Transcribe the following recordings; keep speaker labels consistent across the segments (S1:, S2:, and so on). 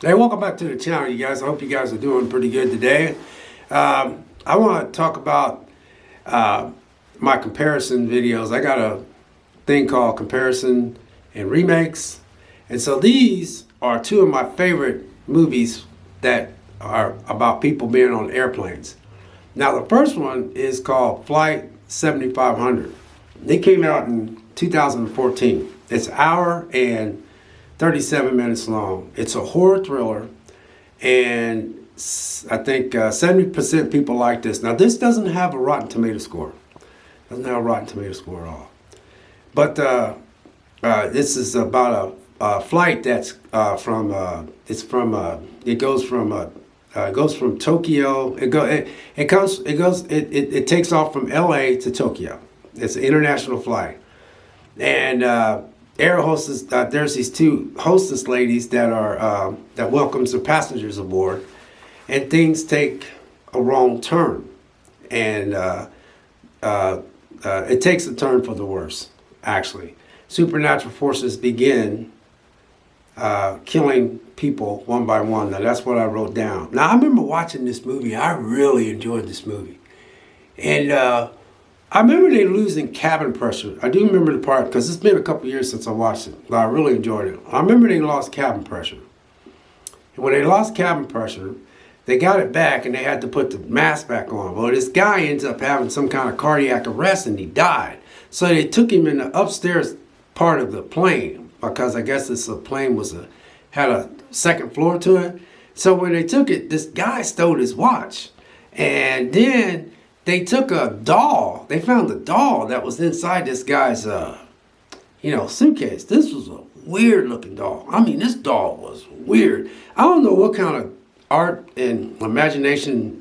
S1: Hey, welcome back to the channel, you guys. I hope you guys are doing pretty good today. I want to talk about uh, my comparison videos. I got a thing called comparison and remakes. And so these are two of my favorite movies that are about people being on airplanes. Now, the first one is called Flight 7500. It came out in 2014. It's an hour and 37 minutes long. It's a horror thriller, and I think 70% people like this. Now, this doesn't have a Rotten Tomato score. Doesn't have a Rotten Tomato score at all. But this is about a flight that's it goes from Tokyo. It takes off from L.A. to Tokyo. It's an international flight, and air hostess. There's these two hostess ladies that welcomes the passengers aboard, and things take a wrong turn, and it takes a turn for the worse. Actually, supernatural forces begin killing people one by one. Now that's what I wrote down. Now I remember watching this movie. I really enjoyed this movie, and I remember they losing cabin pressure. I do remember the part because it's been a couple years since I watched it, but I really enjoyed it. I remember they lost cabin pressure. And when they lost cabin pressure, they got it back and they had to put the mask back on. Well, this guy ends up having some kind of cardiac arrest and he died. So they took him in the upstairs part of the plane because I guess this plane had a second floor to it. So when they took it, this guy stole his watch. And then they took a doll. They found a doll that was inside this guy's, suitcase. This was a weird looking doll. I mean, this doll was weird. I don't know what kind of art and imagination,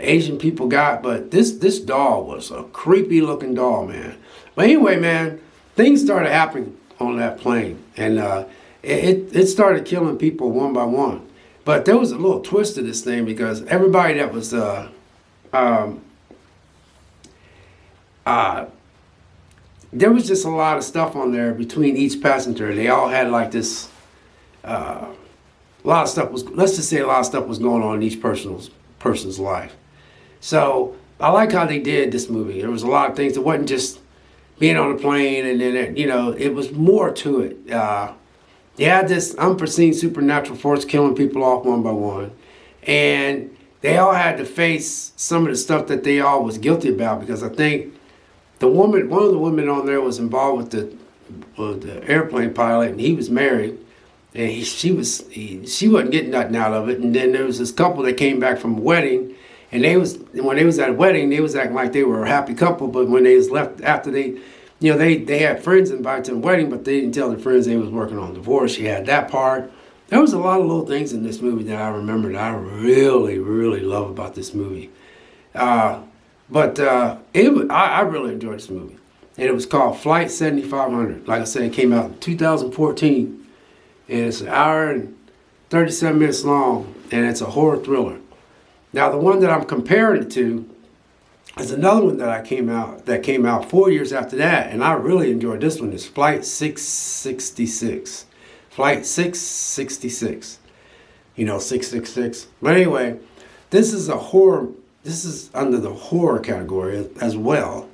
S1: Asian people got, but this doll was a creepy looking doll, man. But anyway, man, things started happening on that plane, and it started killing people one by one. But there was a little twist to this thing because everybody that was there was just a lot of stuff on there between each passenger. They all had like this. A lot of stuff was. Let's just say a lot of stuff was going on in each person's life. So I like how they did this movie. There was a lot of things. It wasn't just being on a plane, and then it was more to it. They had this unforeseen supernatural force killing people off one by one, and they all had to face some of the stuff that they all was guilty about because I think one of the women on there was involved with the airplane pilot, and he was married, and she wasn't getting nothing out of it. And then there was this couple that came back from a wedding, and when they was at a wedding, they was acting like they were a happy couple, but when they was left after they had friends invited to the wedding, but they didn't tell their friends they was working on divorce. She had that part. There was a lot of little things in this movie that I remember that I really, really love about this movie. I really enjoyed this movie. And it was called Flight 7500. Like I said, it came out in 2014. And it's an hour and 37 minutes long. And it's a horror thriller. Now, the one that I'm comparing it to is another one that came out 4 years after that. And I really enjoyed this one. It's Flight 666. Flight 666. 666. But anyway, this is a horror. This is under the horror category as well.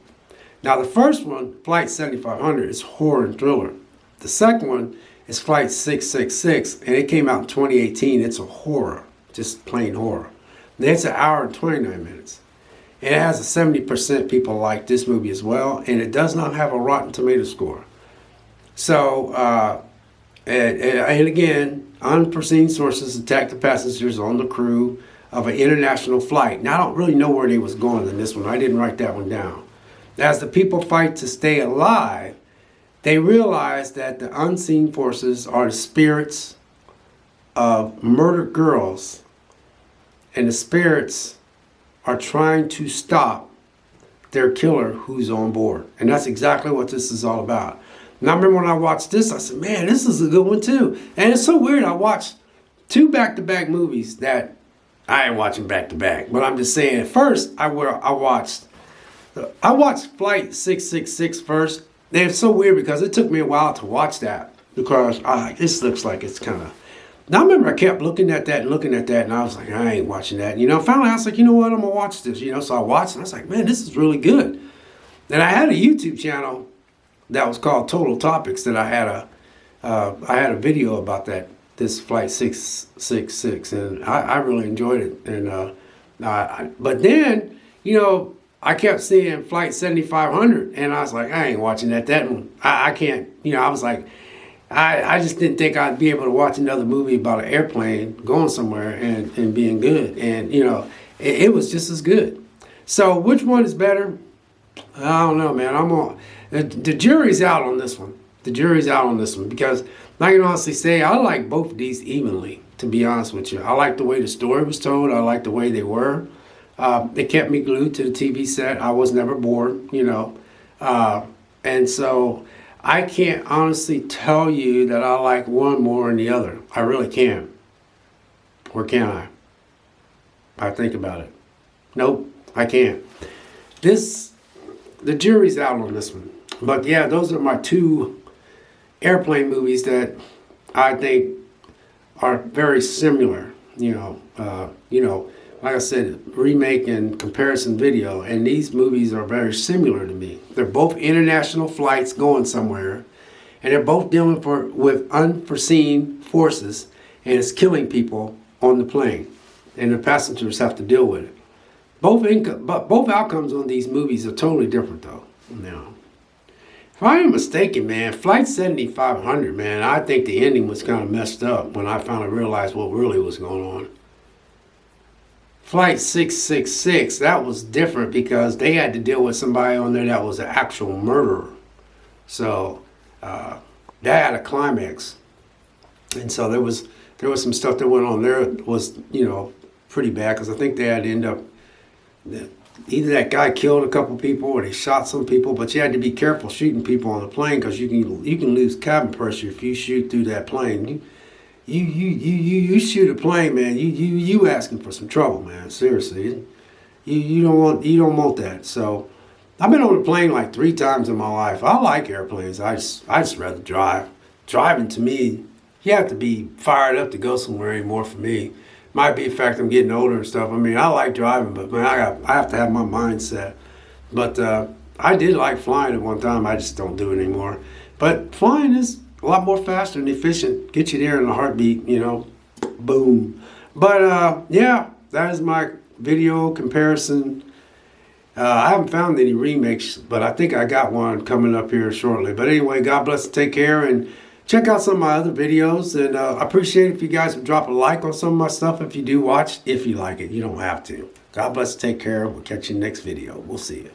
S1: Now, the first one, Flight 7500, is horror and thriller. The second one is Flight 666, and it came out in 2018. It's a horror, just plain horror. And it's an hour and 29 minutes. And it has a 70% people like this movie as well, and it does not have a Rotten Tomato score. So, and again, unforeseen sources attacked the passengers on the crew of an international flight. Now, I don't really know where they was going in this one. I didn't write that one down. As the people fight to stay alive, they realize that the unseen forces are the spirits of murdered girls, and the spirits are trying to stop their killer who's on board. And that's exactly what this is all about. And I remember when I watched this, I said, man, this is a good one too. And it's so weird. I watched two back-to-back movies that I ain't watching back to back, but I'm just saying. At first, I watched Flight 666 first. And it's so weird because it took me a while to watch that because this looks like it's kind of Now I remember I kept looking at that and looking at that, and I was like, I ain't watching that. You know, finally I was like, you know what, I'm gonna watch this. You know, so I watched, and I was like, man, this is really good. And I had a YouTube channel that was called Total Topics that I had a video about this Flight 666, and I really enjoyed it. And but then, you know, I kept seeing Flight 7500, and I was like, I ain't watching that. That one, I can't. You know, I was like, I just didn't think I'd be able to watch another movie about an airplane going somewhere and being good. And you know, it was just as good. So which one is better? I don't know, man. The jury's out on this one. The jury's out on this one because I can honestly say I like both of these evenly. To be honest with you, I like the way the story was told. I like the way they were. It kept me glued to the TV set. I was never bored, you know. And so I can't honestly tell you that I like one more than the other. I really can't. Or can I? I think about it. Nope, I can't. The jury's out on this one. But yeah, those are my two airplane movies that I think are very similar. Like I said, remake and comparison video, and these movies are very similar to me. They're both international flights going somewhere, and they're both dealing with unforeseen forces, and it's killing people on the plane, and the passengers have to deal with it. Both outcomes on these movies are totally different, though. Now, if I ain't mistaken, man, Flight 7500, man, I think the ending was kind of messed up when I finally realized what really was going on. Flight 666, that was different because they had to deal with somebody on there that was an actual murderer. So that had a climax. And so there was some stuff that went on there that was, you know, pretty bad because I think they had to end up, either that guy killed a couple people or they shot some people, but you had to be careful shooting people on the plane because you can lose cabin pressure if you shoot through that plane. You shoot a plane, man. You asking for some trouble, man. Seriously, you don't want that. So I've been on a plane like 3 times in my life. I like airplanes. I just rather drive. Driving to me, you have to be fired up to go somewhere anymore for me. Might be the fact I'm getting older and stuff. I mean, I like driving, but man, I have to have my mindset. But I did like flying at one time. I just don't do it anymore. But flying is a lot more faster and efficient. Get you there in a heartbeat, you know. Boom. But yeah, that is my video comparison. I haven't found any remakes, but I think I got one coming up here shortly. But anyway, God bless and take care, and check out some of my other videos. And I appreciate it if you guys would drop a like on some of my stuff if you do watch, if you like it. You don't have to. God bless and take care. We'll catch you next video. We'll see you.